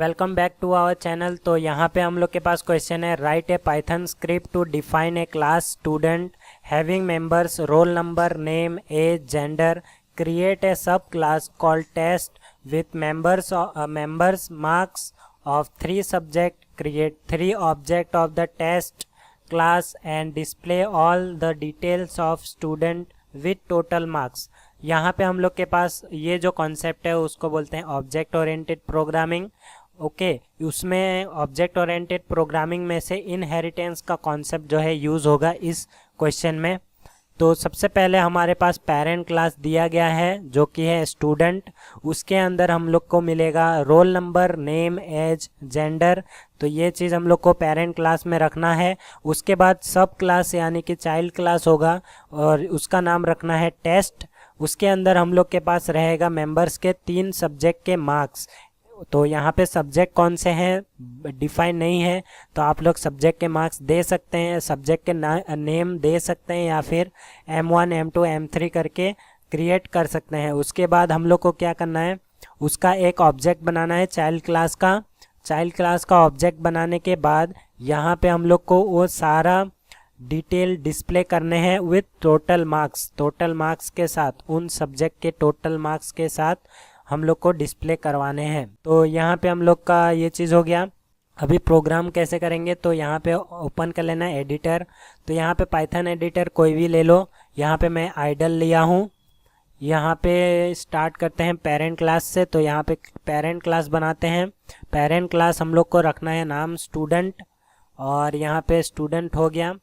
Welcome back to our channel. तो यहाँ पे हम लोग के पास क्वेश्चन है, write a Python script to define a class student having members roll number name age gender, create a sub class called test with members marks of 3 subject, create 3 object of the test class and display all the details of student with total marks। यहाँ पे हम लोग के पास ये जो concept है उसको बोलते हैं ऑब्जेक्ट ओरिएंटेड प्रोग्रामिंग। ओके, उसमें ऑब्जेक्ट ओरिएंटेड प्रोग्रामिंग में से इनहेरिटेंस का कॉन्सेप्ट जो है यूज़ होगा इस क्वेश्चन में। तो सबसे पहले हमारे पास पेरेंट क्लास दिया गया है जो कि है स्टूडेंट। उसके अंदर हम लोग को मिलेगा roll number, name, age, gender. तो ये चीज़ हम लोग को पेरेंट क्लास में रखना है। उसके बाद सब क्लास यानी कि चाइल्ड क्लास होगा और उसका नाम रखना है टेस्ट। उसके अंदर हम लोग के पास रहेगा मेंबर्स के 3 सब्जेक्ट के मार्क्स। तो यहाँ पे सब्जेक्ट कौन से हैं डिफाइन नहीं है, तो आप लोग सब्जेक्ट के मार्क्स दे सकते हैं, सब्जेक्ट के नेम दे सकते हैं या फिर M1 M2 M3 करके क्रिएट कर सकते हैं। उसके बाद हम लोग को क्या करना है, उसका एक ऑब्जेक्ट बनाना है चाइल्ड क्लास का। चाइल्ड क्लास का ऑब्जेक्ट बनाने के बाद यहाँ पे हम लोग को वो सारा डिटेल डिस्प्ले करने हैं विथ टोटल मार्क्स के साथ, उन सब्जेक्ट के टोटल मार्क्स के साथ हम लोग को डिस्प्ले करवाने हैं। तो यहाँ पे हम लोग का ये चीज़ हो गया। अभी प्रोग्राम कैसे करेंगे, तो यहाँ पे ओपन कर लेना एडिटर। तो यहाँ पे पाइथन एडिटर कोई भी ले लो। यहाँ पे मैं आइडल लिया हूँ। यहाँ पे स्टार्ट करते हैं पेरेंट क्लास से। तो यहाँ पे पेरेंट क्लास बनाते हैं। पेरेंट क्लास हम लोग को रखना है नाम स्टूडेंट, और यहाँ पे स्टूडेंट हो गया।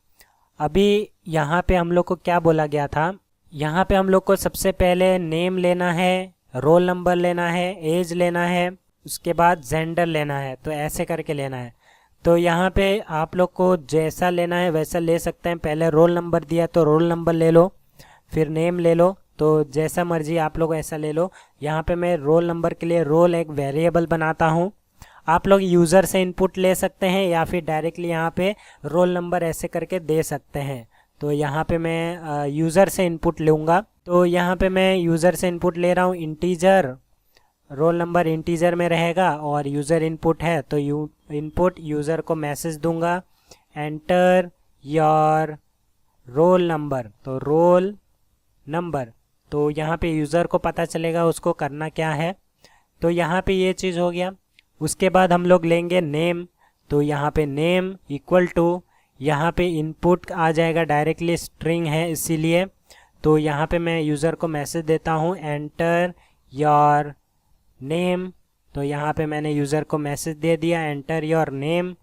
अभी यहाँ पे हम लोग को क्या बोला गया था, यहाँ पे हम लोग को सबसे पहले नेम लेना है, रोल नंबर लेना है, एज लेना है, उसके बाद जेंडर लेना है। तो ऐसे करके लेना है। तो यहाँ पे आप लोग को जैसा लेना है वैसा ले सकते हैं। पहले रोल नंबर दिया तो रोल नंबर ले लो, फिर नेम ले लो। तो जैसा मर्जी आप लोग ऐसा ले लो। यहाँ पे मैं रोल नंबर के लिए रोल एक वेरिएबल बनाता हूँ। आप लोग यूज़र से इनपुट ले सकते हैं या फिर डायरेक्टली यहाँ पे रोल नंबर ऐसे करके दे सकते हैं। तो यहाँ पे मैं यूज़र से इनपुट लूँगा। तो यहाँ पे मैं यूज़र से इनपुट ले रहा हूँ इंटीजर, रोल नंबर इंटीजर में रहेगा और यूज़र इनपुट है तो इनपुट यूज़र को मैसेज दूंगा, एंटर योर रोल नंबर। तो रोल नंबर, तो यहाँ पे यूज़र को पता चलेगा उसको करना क्या है। तो यहाँ पे ये चीज़ हो गया। उसके बाद हम लोग लेंगे नेम। तो यहाँ पे नेम इक्वल टू, यहाँ पे इनपुट आ जाएगा डायरेक्टली, स्ट्रिंग है इसीलिए। तो यहाँ पे मैं यूज़र को मैसेज देता हूँ एंटर योर नेम। तो यहाँ पे मैंने यूज़र को मैसेज दे दिया एंटर योर नेम।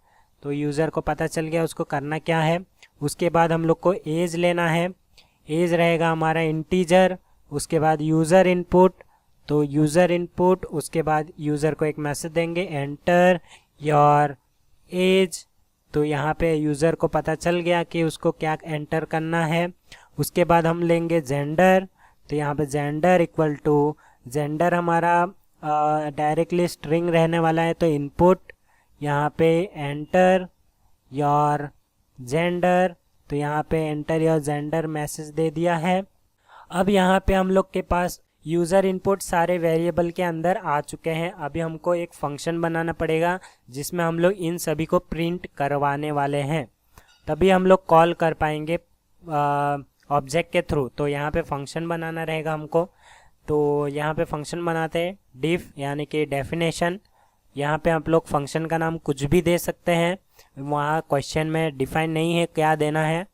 तो यूज़र को पता चल गया उसको करना क्या है। उसके बाद हम लोग को एज लेना है। एज रहेगा हमारा इंटीजर। उसके बाद यूज़र इनपुट। तो यूज़र इनपुट, उसके बाद यूज़र को एक मैसेज देंगे एंटर योर एज। तो यहाँ पे यूज़र को पता चल गया कि उसको क्या एंटर करना है। उसके बाद हम लेंगे जेंडर। तो यहाँ पे जेंडर इक्वल टू, जेंडर हमारा डायरेक्टली स्ट्रिंग रहने वाला है। तो इनपुट यहाँ पे एंटर योर जेंडर। तो यहाँ पे एंटर योर जेंडर मैसेज दे दिया है। अब यहाँ पे हम लोग के पास यूज़र इनपुट सारे वेरिएबल के अंदर आ चुके हैं। अभी हमको एक फंक्शन बनाना पड़ेगा जिसमें हम लोग इन सभी को प्रिंट करवाने वाले हैं, तभी हम लोग कॉल कर पाएंगे ऑब्जेक्ट के थ्रू। तो यहाँ पे फंक्शन बनाना रहेगा हमको। तो यहाँ पे फंक्शन बनाते हैं डिफ यानी कि डेफिनेशन। यहाँ पे आप लोग फंक्शन का नाम कुछ भी दे सकते हैं, वहाँ क्वेश्चन में डिफाइन नहीं है क्या देना है।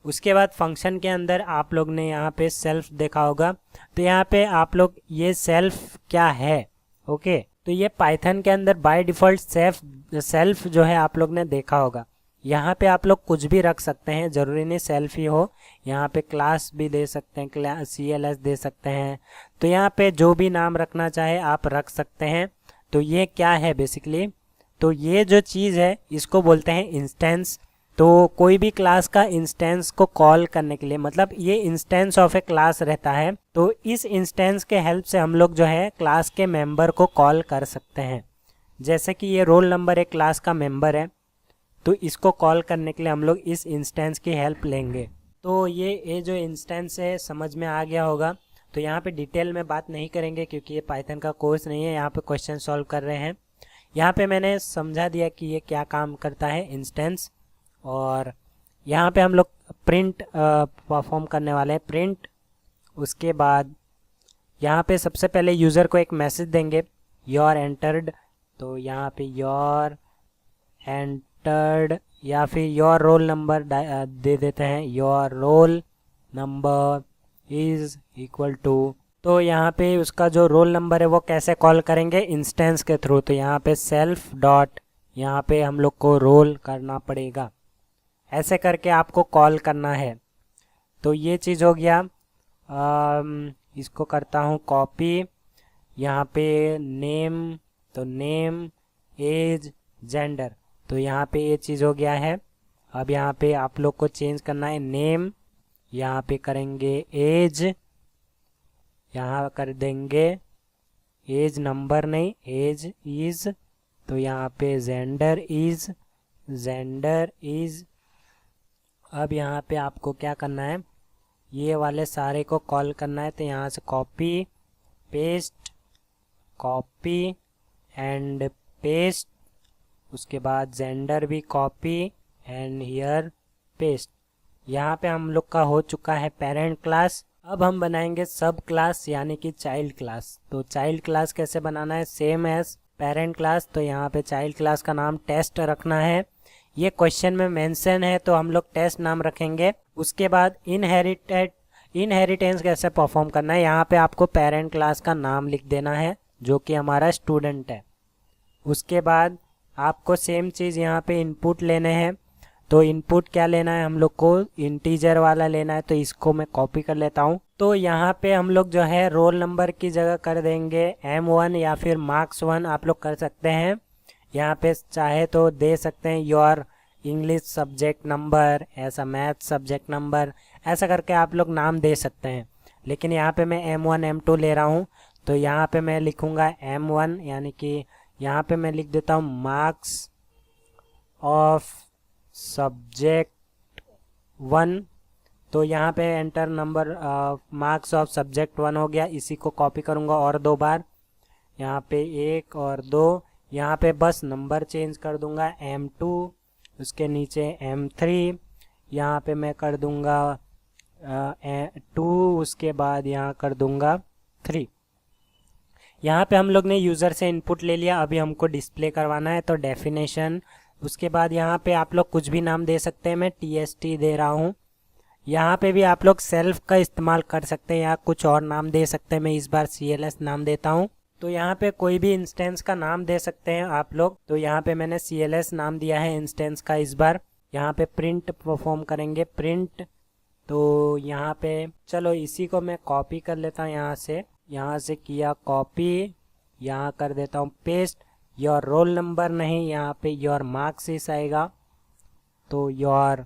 उसके बाद फंक्शन के अंदर आप लोग ने यहाँ पे सेल्फ देखा होगा। तो यहाँ पे आप लोग ये सेल्फ क्या है, ओके। तो ये पाइथन के अंदर बाय डिफ़ॉल्ट सेल्फ जो है आप लोग ने देखा होगा। यहाँ पे आप लोग कुछ भी रख सकते हैं, ज़रूरी नहीं सेल्फ ही हो। यहाँ पे क्लास भी दे सकते हैं, CLS दे सकते हैं। तो यहाँ पे जो भी नाम रखना चाहे आप रख सकते हैं। तो ये क्या है बेसिकली, तो ये जो चीज़ है इसको बोलते हैं इंस्टेंस। तो कोई भी क्लास का इंस्टेंस को कॉल करने के लिए, मतलब ये इंस्टेंस ऑफ ए क्लास रहता है। तो इस इंस्टेंस के हेल्प से हम लोग जो है क्लास के मेंबर को कॉल कर सकते हैं। जैसे कि ये रोल नंबर एक क्लास का मेंबर है, तो इसको कॉल करने के लिए हम लोग इस इंस्टेंस की हेल्प लेंगे। तो ये जो इंस्टेंस है समझ में आ गया होगा। तो यहाँ पे डिटेल में बात नहीं करेंगे क्योंकि ये पाइथन का कोर्स नहीं है, यहाँ पे क्वेश्चन सॉल्व कर रहे हैं। यहाँ पे मैंने समझा दिया कि ये क्या काम करता है इंस्टेंस। और यहाँ पे हम लोग प्रिंट परफॉर्म करने वाले हैं, प्रिंट। उसके बाद यहाँ पे सबसे पहले यूज़र को एक मैसेज देंगे, योर एंटर्ड। तो यहाँ पे योर एंटर्ड या फिर योर रोल नंबर दे देते हैं, your roll number is equal to. तो यहाँ पे उसका जो रोल नंबर है वो कैसे कॉल करेंगे, इंस्टेंस के थ्रू। तो यहाँ पे सेल्फ डॉट, यहाँ पे हम लोग को रोल करना पड़ेगा, ऐसे करके आपको कॉल करना है। तो ये चीज़ हो गया। इसको करता हूँ कॉपी। यहाँ पे नेम, तो नेम, एज, जेंडर, तो यहाँ पे ये चीज़ हो गया है। अब यहाँ पे आप लोग को चेंज करना है नेम, यहाँ पे करेंगे एज, यहाँ कर देंगे एज नंबर नहीं, एज इज़। तो यहाँ पे जेंडर इज़, जेंडर इज़। अब यहाँ पे आपको क्या करना है, ये वाले सारे को कॉल करना है। तो यहाँ से copy paste, copy and paste, उसके बाद जेंडर भी कॉपी एंड हियर पेस्ट। यहाँ पे हम लोग का हो चुका है पेरेंट क्लास। अब हम बनाएंगे सब क्लास यानी कि चाइल्ड क्लास। तो चाइल्ड क्लास कैसे बनाना है, सेम एज पेरेंट क्लास। तो यहाँ पे चाइल्ड क्लास का नाम टेस्ट रखना है, ये क्वेश्चन में मेंशन है तो हम लोग टेस्ट नाम रखेंगे। उसके बाद इनहेरिटेंस कैसे परफॉर्म करना है, यहाँ पे आपको पेरेंट क्लास का नाम लिख देना है जो कि हमारा स्टूडेंट है। उसके बाद आपको सेम चीज़ यहाँ पे इनपुट लेने हैं। तो इनपुट क्या लेना है, हम लोग को इंटीजर वाला लेना है। तो इसको मैं कॉपी कर लेता हूँ। तो यहाँ पे हम लोग जो है रोल नंबर की जगह कर देंगे M1 या फिर मार्क्स 1 आप लोग कर सकते हैं। यहाँ पे चाहे तो दे सकते हैं योर इंग्लिश सब्जेक्ट नंबर, ऐसा मैथ सब्जेक्ट नंबर, ऐसा करके आप लोग नाम दे सकते हैं। लेकिन यहाँ पे मैं M1 M2 ले रहा हूँ। तो यहाँ पे मैं लिखूँगा M1, यानी कि यहाँ पे मैं लिख देता हूँ मार्क्स ऑफ सब्जेक्ट 1। तो यहाँ पे enter number marks of subject 1 हो गया। इसी को कॉपी करूँगा और 2 बार, यहाँ पे 1 और 2। यहाँ पे बस नंबर चेंज कर दूँगा M2, उसके नीचे M3, यहाँ पे मैं कर दूँगा 2, उसके बाद यहाँ कर दूँगा 3। यहाँ पे हम लोग ने यूज़र से इनपुट ले लिया, अभी हमको डिस्प्ले करवाना है। तो डेफिनेशन, उसके बाद यहाँ पे आप लोग कुछ भी नाम दे सकते हैं, मैं TST दे रहा हूँ। यहाँ पे भी आप लोग सेल्फ का इस्तेमाल कर सकते हैं या कुछ और नाम दे सकते हैं। मैं इस बार CLS नाम देता हूँ। तो यहाँ पे कोई भी इंस्टेंस का नाम दे सकते हैं आप लोग। तो यहाँ पे मैंने CLS नाम दिया है इंस्टेंस का इस बार। यहाँ पे प्रिंट परफॉर्म करेंगे, प्रिंट। तो यहाँ पे चलो इसी को मैं कॉपी कर लेता हूँ, यहाँ से किया कॉपी, यहाँ कर देता हूँ पेस्ट। योर रोल नंबर नहीं, यहाँ पे योर मार्क्स इस आएगा। तो your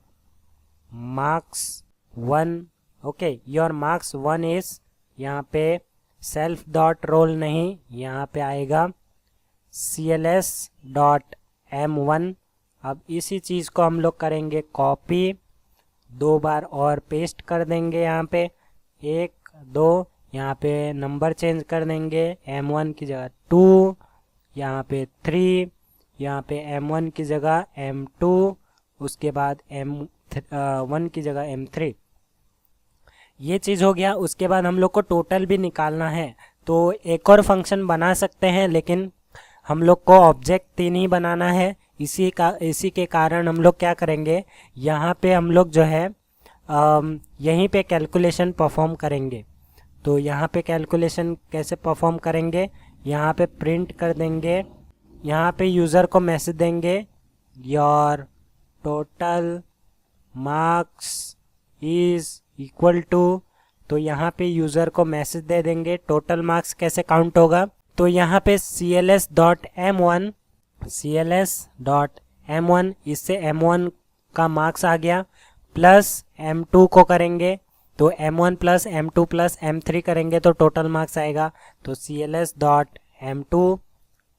marks 1, okay, your marks 1 is, यहाँ पे सेल्फ डॉट रोल नहीं, यहाँ पे आएगा CLS डॉट M1। अब इसी चीज़ को हम लोग करेंगे कॉपी, 2 बार और पेस्ट कर देंगे। यहाँ पे 1 2, यहाँ पे नंबर चेंज कर देंगे, M1 की जगह 2, यहाँ पे 3, यहाँ पे M1 की जगह M2, उसके बाद M1 की जगह M3। ये चीज़ हो गया। उसके बाद हम लोग को टोटल भी निकालना है। तो एक और फंक्शन बना सकते हैं, लेकिन हम लोग को ऑब्जेक्ट 3 ही बनाना है। इसी के कारण हम लोग क्या करेंगे, यहाँ पे हम लोग जो है यहीं पे कैलकुलेशन परफॉर्म करेंगे। तो यहाँ पे कैलकुलेशन कैसे परफॉर्म करेंगे, यहाँ पे प्रिंट कर देंगे, यहाँ पे यूज़र को मैसेज देंगे your total marks is equal to. तो यहाँ पे यूज़र को मैसेज दे देंगे टोटल मार्क्स कैसे काउंट होगा। तो यहाँ पे CLS डॉट M1, इससे M1 का मार्क्स आ गया, प्लस M2 को करेंगे। तो M1 plus M2 plus M3 करेंगे तो टोटल मार्क्स आएगा। तो CLS dot M2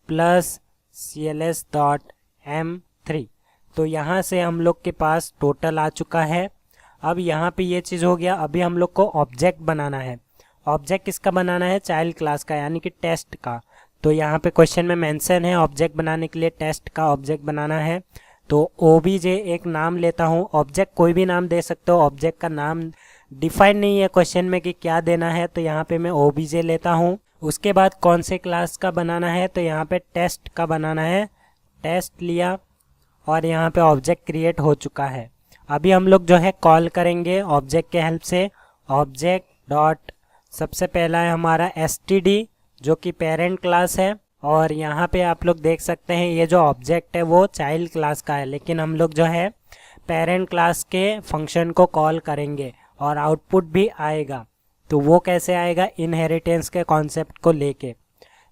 plus CLS dot M3। तो यहाँ से हम लोग के पास टोटल आ चुका है। अब यहाँ पे ये चीज़ हो गया। अभी हम लोग को ऑब्जेक्ट बनाना है। ऑब्जेक्ट किसका बनाना है, चाइल्ड क्लास का, यानी कि टेस्ट का। तो यहाँ पे क्वेश्चन में मेंशन है ऑब्जेक्ट बनाने के लिए टेस्ट का ऑब्जेक्ट बनाना है। तो obj एक नाम लेता हूँ, ऑब्जेक्ट कोई भी नाम दे सकते हो, ऑब्जेक्ट का नाम डिफाइन नहीं है क्वेश्चन में कि क्या देना है, तो यहाँ पे मैं obj लेता हूँ। उसके बाद कौन से क्लास का बनाना है, तो यहाँ पे टेस्ट का बनाना है, टेस्ट लिया और यहाँ पे ऑब्जेक्ट क्रिएट हो चुका है। अभी हम लोग जो है कॉल करेंगे ऑब्जेक्ट के हेल्प से। ऑब्जेक्ट डॉट सबसे पहला है हमारा std जो कि पेरेंट क्लास है, और यहाँ पे आप लोग देख सकते हैं ये जो ऑब्जेक्ट है वो चाइल्ड क्लास का है, लेकिन हम लोग जो है पेरेंट क्लास के फंक्शन को कॉल करेंगे और आउटपुट भी आएगा। तो वो कैसे आएगा, इनहेरिटेंस के कॉन्सेप्ट को लेके।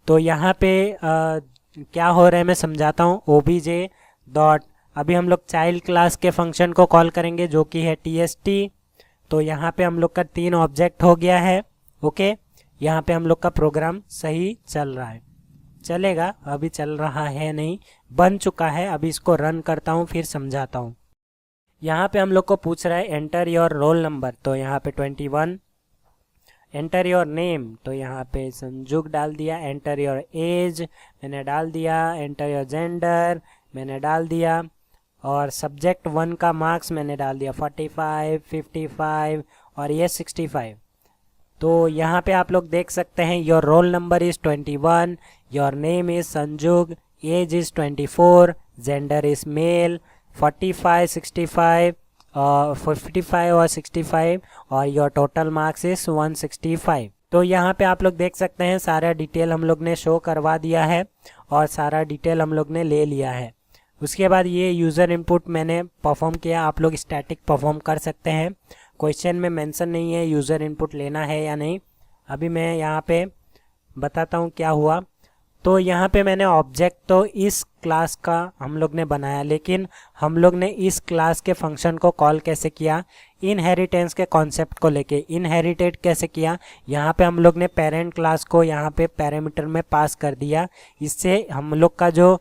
तो यहाँ पे क्या हो रहा है मैं समझाता हूँ। obj डॉट अभी हम लोग चाइल्ड क्लास के फंक्शन को कॉल करेंगे जो कि है tst। तो यहाँ पे हम लोग का 3 ऑब्जेक्ट हो गया है। ओके, यहाँ पे हम लोग का प्रोग्राम सही चल रहा है, चलेगा, अभी चल रहा है नहीं, बन चुका है। अभी इसको रन करता हूँ फिर समझाता हूँ। यहाँ पे हम लोग को पूछ रहा है एंटर योर रोल नंबर, तो यहाँ पे 21। एंटर योर नेम, तो यहाँ पे संजुग डाल दिया। एंटर योर एज मैंने डाल दिया। एंटर योर जेंडर मैंने डाल दिया। और सब्जेक्ट 1 का मार्क्स मैंने डाल दिया 45, 55 और ये 65। तो यहाँ पे आप लोग देख सकते हैं your roll number is 21, your name is Sanjug, age is 24, gender is male, 45, 65 55 और 65 और योर टोटल मार्क्स इज़ 165। तो यहाँ पे आप लोग देख सकते हैं सारा डिटेल हम लोग ने शो करवा दिया है और सारा डिटेल हम लोग ने ले लिया है। उसके बाद ये यूज़र इनपुट मैंने परफॉर्म किया, आप लोग स्टैटिक परफॉर्म कर सकते हैं। क्वेश्चन में मेंशन नहीं है यूज़र इनपुट लेना है या नहीं। अभी मैं यहाँ पे बताता हूँ क्या हुआ। तो यहाँ पे मैंने ऑब्जेक्ट तो इस क्लास का हम लोग ने बनाया, लेकिन हम लोग ने इस क्लास के फंक्शन को कॉल कैसे किया, इनहेरिटेंस के कॉन्सेप्ट को लेके। इनहेरिटेड कैसे किया, यहाँ पे हम लोग ने पेरेंट क्लास को यहाँ पे पैरामीटर में पास कर दिया। इससे हम लोग का जो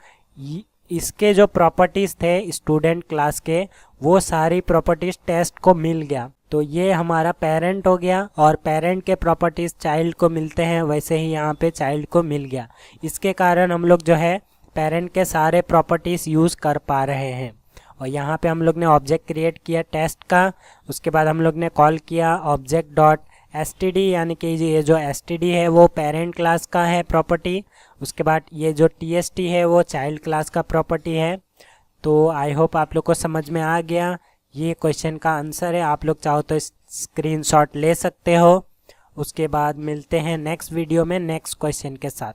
इसके जो प्रॉपर्टीज़ थे स्टूडेंट क्लास के, वो सारी प्रॉपर्टीज़ टेस्ट को मिल गया। तो ये हमारा पेरेंट हो गया और पेरेंट के प्रॉपर्टीज़ चाइल्ड को मिलते हैं, वैसे ही यहाँ पे चाइल्ड को मिल गया। इसके कारण हम लोग जो है पेरेंट के सारे प्रॉपर्टीज़ यूज़ कर पा रहे हैं। और यहाँ पे हम लोग ने ऑब्जेक्ट क्रिएट किया टेस्ट का। उसके बाद हम लोग ने कॉल किया ऑब्जेक्ट डॉट std, यानी कि ये जो std है वो पेरेंट क्लास का है प्रॉपर्टी। उसके बाद ये जो tst है वो चाइल्ड क्लास का प्रॉपर्टी है। तो आई होप आप लोग को समझ में आ गया। ये क्वेश्चन का आंसर है, आप लोग चाहो तो स्क्रीनशॉट ले सकते हो। उसके बाद मिलते हैं नेक्स्ट वीडियो में नेक्स्ट क्वेश्चन के साथ।